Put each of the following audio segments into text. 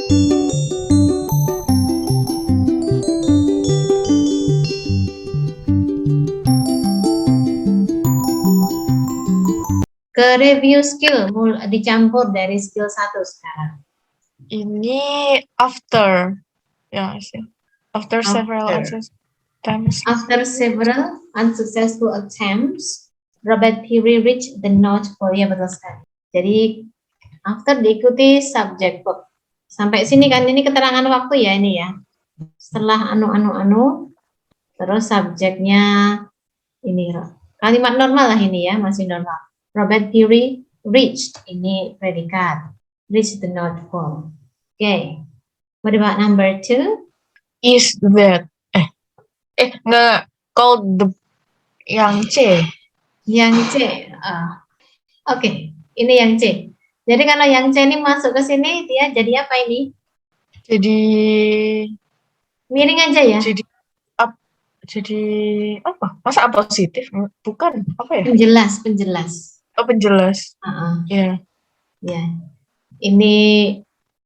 Ke review skill, dicampur dari skill 1 sekarang. Ini after. Ya, sih. After several attempts. After several unsuccessful attempts, Robert Peary reached the North Pole. Ya, betul sekali. Jadi, after diikuti subject verb. Sampai sini kan ini keterangan waktu ya ini ya. Setelah terus subjeknya ini kalimat normal lah ini ya, masih normal. Robert Peary reached, ini predikat. Reach the North Pole. Okay. What about number 2? Is that nggak called the yang C. Yang C. Oke, ini yang C. Jadi kalau yang C ini masuk ke sini dia jadi apa ini? Jadi miring aja ya. Jadi apa? Masa apa positif? Bukan, apa ya? Penjelas. Oh, penjelas. Ya. Ya. Ini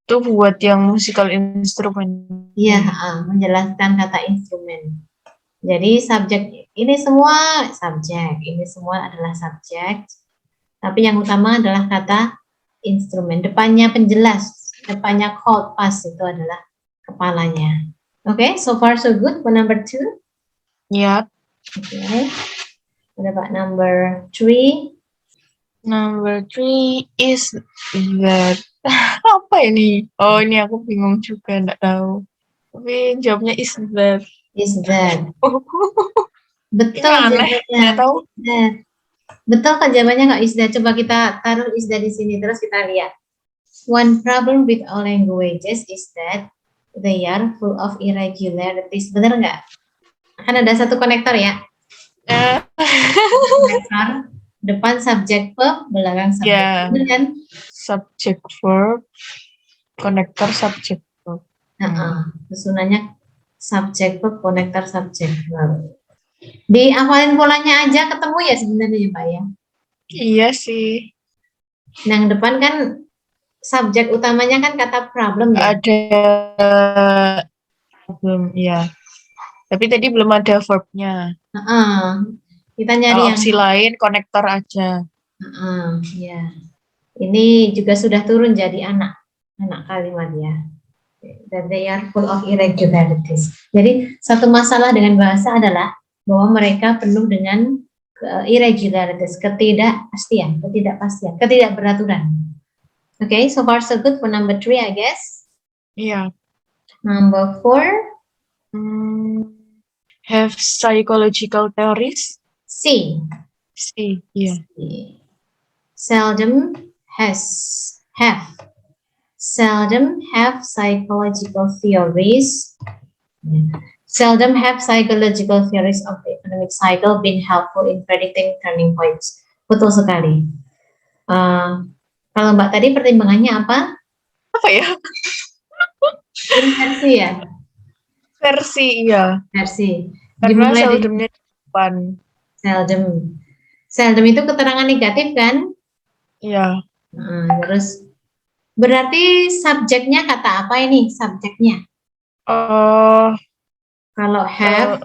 itu buat yang musical instrument. Iya, menjelaskan kata instrumen. Jadi subjek ini semua subjek, ini semua adalah subjek. Tapi yang utama adalah kata instrumen. Depannya penjelas, depannya called past itu adalah kepalanya. Okay, so far so good for number 2. Yep. Okay. What about number 3? Number 3 is that. Apa ini? Oh, ini aku bingung juga, enggak tahu. Tapi jawabnya is that. Is that. Betul jawabannya. Enggak tahu. Betul kan jawabannya nggak is that? Coba kita taruh is that di sini terus kita lihat. One problem with all languages is that they are full of irregularities. Bener nggak? Kan ada satu konektor ya. Konektor depan subject verb, belakang subject. Yeah. Bener kan? Subject verb, konektor subject verb. Susunannya subject verb, konektor subject verb. Dihafalin polanya aja ketemu ya sebenarnya Pak ya. Iya sih. Nah, yang depan kan subjek utamanya kan kata problem ya. Ada problem, ya. Tapi tadi belum ada verb-nya. Kita nyari yang opsi lain konektor aja. Ya. Ini juga sudah turun jadi anak kalimat ya. That they are full of irregularities. Jadi satu masalah dengan bahasa adalah bahwa mereka penuh dengan irregularities, ketidakpastian, ketidakberaturan. Okay, so far so good for number 3, I guess. Iya. Number 4. Have psychological theories. C. Iya. Seldom have psychological theories. Seldom have psychological theories of the economic cycle been helpful in predicting turning points. Betul sekali. Kalau Mbak tadi pertimbangannya apa? Apa ya? Versi ya? Versi, iya. Versi. Karena seldomnya depan. Seldom itu keterangan negatif kan? Iya. Terus berarti subjeknya kata apa ini? Subjeknya? Kalau have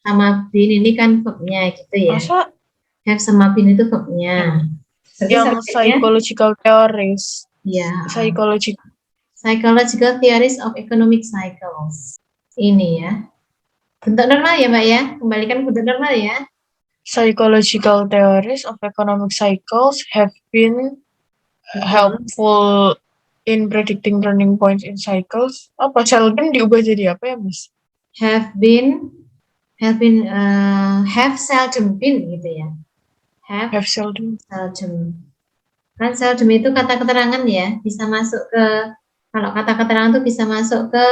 sama been ini kan verb-nya gitu ya. Masa? Have sama been itu verb-nya. Yang psychological theories. Ya. Psychological theories of economic cycles. Ini ya. Bentuk normal ya, Mbak ya? Kembalikan bentuk normal ya. Psychological theories of economic cycles have been helpful in predicting turning points in cycles. Apa seldom diubah jadi apa ya, Miss? Have seldom been gitu ya. Have seldom. Kan seldom itu kata keterangan ya, bisa masuk ke, kalau kata keterangan itu bisa masuk ke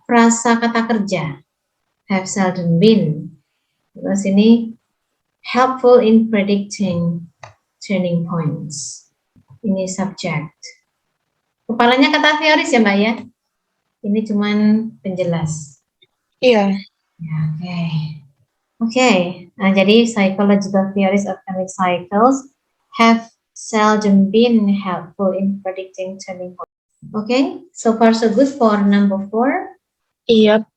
frasa kata kerja. Have seldom been. Terus ini helpful in predicting turning points. Ini subject. Kepalanya kata teoris ya Mbak ya? Ini cuman penjelas. Iya. Oke. Nah, jadi psychological theories of economic cycles have seldom been helpful in predicting turning points. Okay, so far so good for number 4. Iya.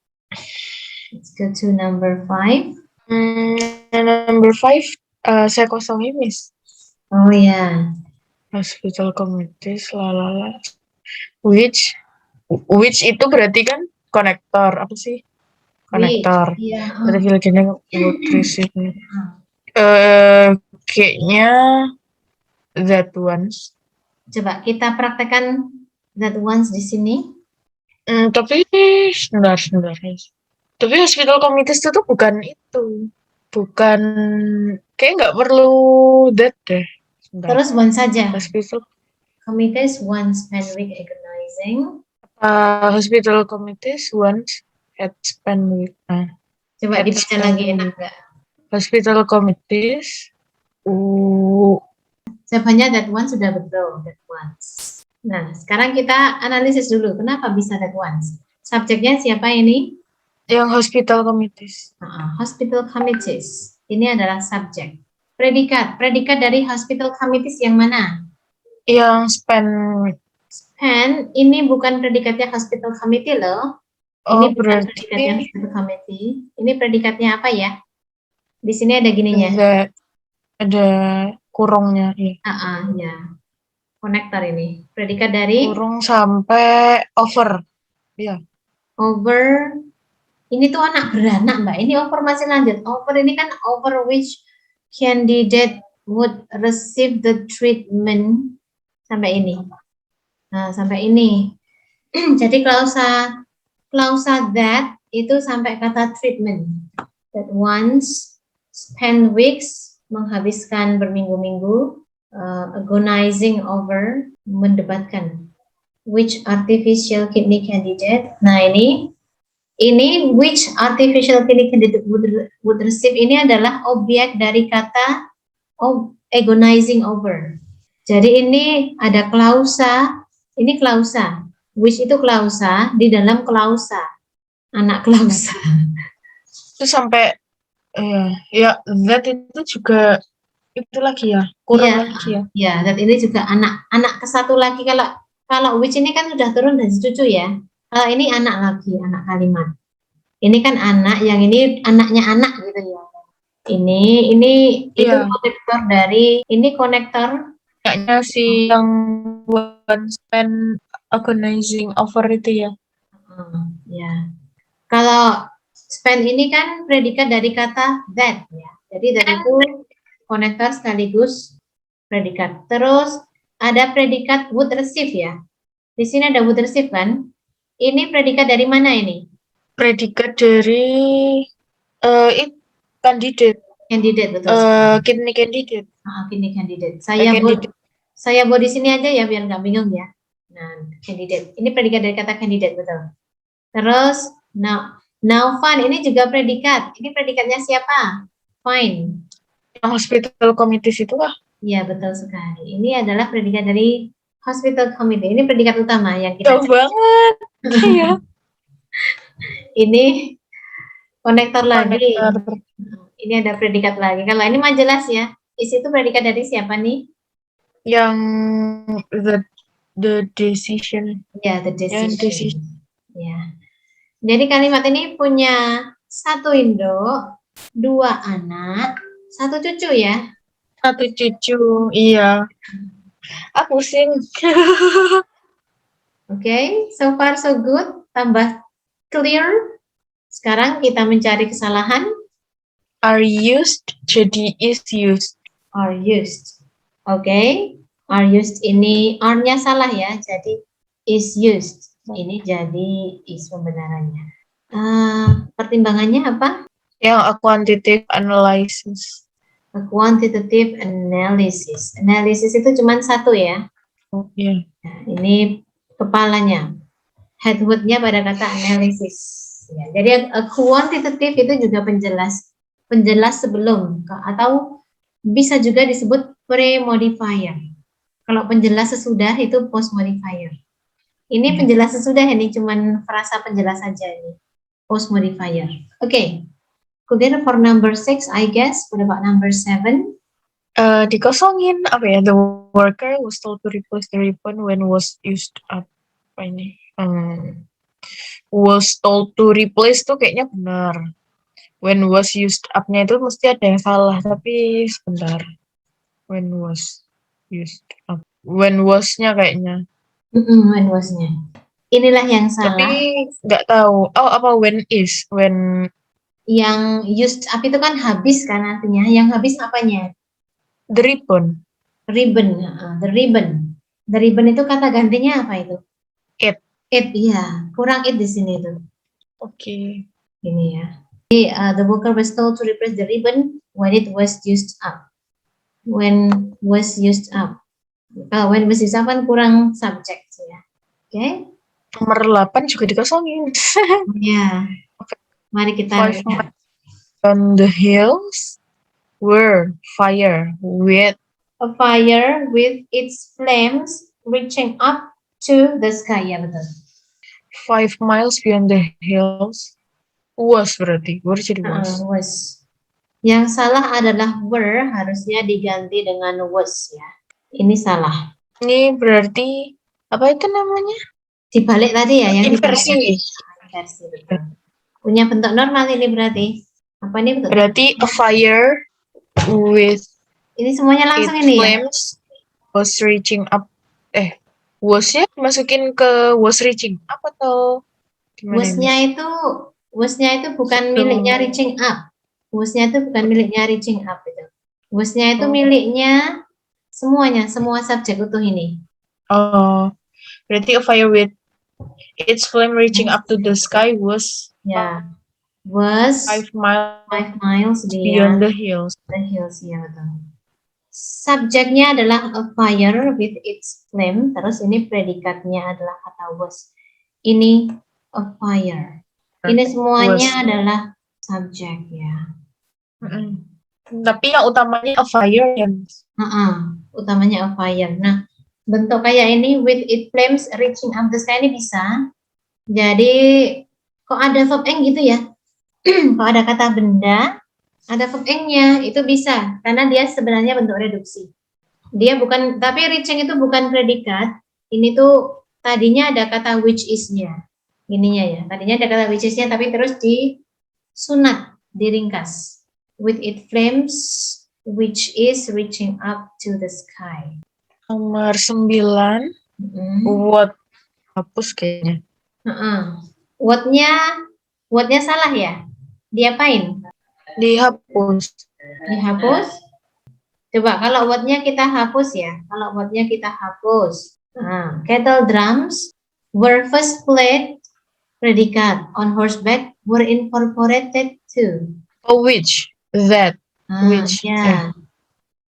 Let's go to number 5. Number 5, saya kosongin, Miss. Oh yeah. Hospital committees, lalala. Which itu berarti kan konektor, apa sih? Konektor. Iya. Berarti lagi would receive. Kayaknya that ones. Coba kita praktekkan that ones di sini. Tapi sebentar. Tapi hospital committees itu tuh bukan itu. Bukan, kayak nggak perlu that deh. Sebentar. Terus one saja. Hospital Committees once spend week agonizing. hospital committees once had spent week. Coba dibaca lagi, enak nggak? Hospital committees. Jawabannya that one sudah betul, that once. Nah, sekarang kita analisis dulu. Kenapa bisa that once? Subjeknya siapa ini? Yang hospital committees. Hospital committees. Ini adalah subjek. Predikat dari hospital committees yang mana? Yang spend ini bukan predikatnya hospital committee loh. Ini bukan predikatnya hospital committee. Ini predikatnya apa ya? Di sini ada gininya. Ada kurungnya. Ya. Ya. Konektor ini. Predikat dari kurung sampai over. Iya. Over. Ini tuh anak beranak, Mbak. Ini over masih lanjut. Over ini kan over which candidate would receive the treatment. Sampai ini. Nah, sampai ini. Jadi klausa that itu sampai kata treatment. That once spend weeks, menghabiskan berminggu-minggu, agonizing over, mendebatkan. Which artificial kidney candidate? Nah, ini which artificial kidney candidate would receive ini adalah objek dari kata agonizing over. Jadi ini ada klausa, ini klausa. Which itu klausa di dalam klausa, anak klausa. Itu sampai ya that itu juga itu lagi ya, kurang lagi ya. Ya, that ini juga anak ke satu lagi. Kalau which ini kan sudah turun dari cucu ya. Kalau ini anak lagi, anak kalimat. Ini kan anak, yang ini anaknya anak gitu ya. Ini itu konektor dari, ini konektor. Kayaknya si yang one spend agonizing over itu ya. Ya. Kalau spend ini kan predikat dari kata that ya. Jadi dari itu konektor sekaligus predikat. Terus ada predikat would receive ya. Di sini ada would receive kan? Ini predikat dari mana ini? Predikat dari candidate. Candidate, betul. Kidney candidate. Kidney candidate. Saya buat di sini aja ya biar nggak bingung ya. Nah, candidate. Ini predikat dari kata candidate, betul. Terus now fun ini juga predikat. Ini predikatnya siapa? Fine. Hospital committees itu kah? Iya, betul sekali. Ini adalah predikat dari hospital committee. Ini predikat utama yang kita jauh banget. Iya. Ini konektor lagi. Ini ada predikat lagi. Kalau ini mah jelas ya. Isi itu predikat dari siapa nih? Yang the decision. Ya, the decision. Ya. Jadi kalimat ini punya satu induk, 2 anak, 1 cucu ya. 1 cucu, iya. Aku pusing. Oke, so far so good. Tambah clear. Sekarang kita mencari kesalahan. Are used jadi is used. Are used. Oke. Are used ini are-nya salah ya. Jadi is used. Ini jadi is pembenarannya. Pertimbangannya apa? Yang a quantitative analysis. A quantitative analysis. Analysis itu cuma 1 ya. Iya. Nah, ini kepalanya. Headword-nya pada kata analysis. Ya, jadi a quantitative itu juga penjelas sebelum, atau bisa juga disebut pre-modifier. Kalau penjelas sesudah itu post-modifier. Ini penjelas sesudah, ini cuman frasa penjelas saja ini. Post-modifier. Okay. Kemudian for number 6, I guess. What about number 7? Dikosongin, apa ya? The worker was told to replace the ribbon when was used up. Apa ini? Was told to replace tuh kayaknya benar. When was used up-nya itu mesti ada yang salah, tapi sebentar. When was used up. When was-nya kayaknya. When was-nya. Inilah yang salah. Tapi nggak tahu. Oh, apa when is? When Yang used up itu kan habis kan artinya. Yang habis apanya? the ribbon. Ribbon. The ribbon. The ribbon itu kata gantinya apa itu? It. It, iya. Kurang it di sini tuh. Oke. Ini ya. Jadi, the worker was told to replace the ribbon when it was used up. When was used up. Kalau when was used up kan kurang subject ya. Oke. Nomor 8 juga dikosongin. Ya. Mari kita lihat. On the hills were fire with A fire with its flames reaching up to the sky. Ya betul. 5 miles beyond the hills. Was berarti. Were jadi was. Was. Yang salah adalah were, harusnya diganti dengan was ya. Ini salah. Ini berarti apa itu namanya? Dibalik tadi ya, yang inversi. Inversi betul. Punya bentuk normal ini berarti. Apa ini bentuk? Berarti a fire with ini semuanya langsung its ini flames ya? Was reaching up. Was-nya masukin ke was reaching up atau gimana? Was-nya itu bukan miliknya reaching up. Was-nya itu bukan miliknya reaching up itu. Was-nya itu miliknya semuanya, semua subjek utuh ini. Oh, berarti a fire with its flame reaching up to the sky was was 5 miles beyond the hills. The hills, ya betul. Subjeknya adalah a fire with its flame, terus ini predikatnya adalah kata was. Ini a fire. Ini semuanya adalah subjek ya. Tapi yang utamanya a fire ya. Utamanya a fire. Nah, bentuk kayak ini with its flames reaching up the sky ini bisa. Jadi kok ada verb ing gitu ya? Kalau ada kata benda, ada verb ing-nya, itu bisa karena dia sebenarnya bentuk reduksi. Dia bukan, tapi reaching itu bukan predikat. Ini tuh tadinya ada kata which is-nya. Ininya ya. Tadinya ada kata which is-nya tapi terus disunat, diringkas. With its flames which is reaching up to the sky. Nomor 9. What? Hapus kayaknya. What-nya salah ya? Diapain? Dihapus. Dihapus? Coba kalau what-nya kita hapus ya. Kalau what-nya kita hapus. Kettle drums were first played, predikat, on horseback were incorporated too. Oh, which? That. Which? Ya.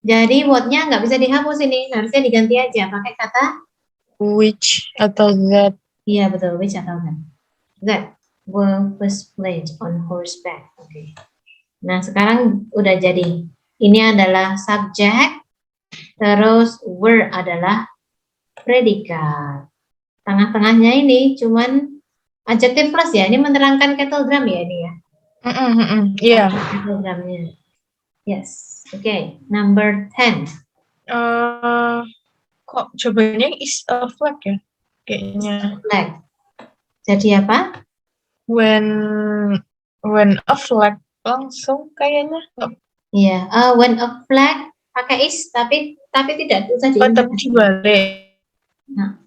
Jadi what-nya nggak bisa dihapus ini. Harusnya diganti aja pakai kata which atau that. Iya betul, which atau that. That were first played on horseback. Oke. Nah, sekarang udah jadi. Ini adalah subjek, terus were adalah predikat. Tengah-tengahnya ini cuman adjective plus ya. Ini menerangkan kettle drum ya ini ya. Iya. Kettle drumnya. Yes. Oke. Number 10. Kok jawabannya is a flag ya? Kayaknya. Flag. Jadi apa? When a flag langsung kayaknya. Iya, when a flag pakai is tapi tidak usah diinversi. Dibalik. Nah,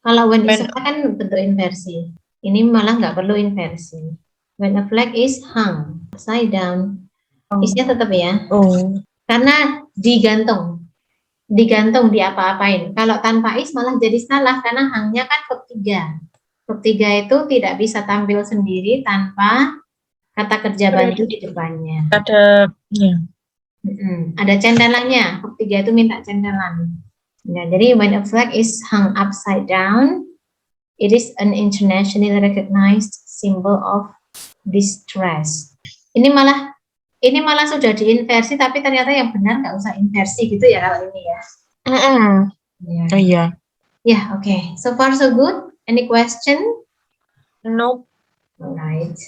kalau when is kan bentuk inversi. Ini malah nggak perlu inversi. When a flag is hung upside down, isnya tetap ya. Karena digantung diapa-apain. Kalau tanpa is malah jadi salah karena hangnya kan verb 3. Verb 3 itu tidak bisa tampil sendiri tanpa kata kerja bantu di depannya. Ada centelannya. Verb 3 itu minta centelan. Ya, jadi when a flag is hung upside down, it is an internationally recognized symbol of distress. Ini malah sudah diinversi, tapi ternyata yang benar nggak usah inversi gitu ya kalau ini ya. Iya. Ya, oke. So far so good. Any question? Nope. Alright.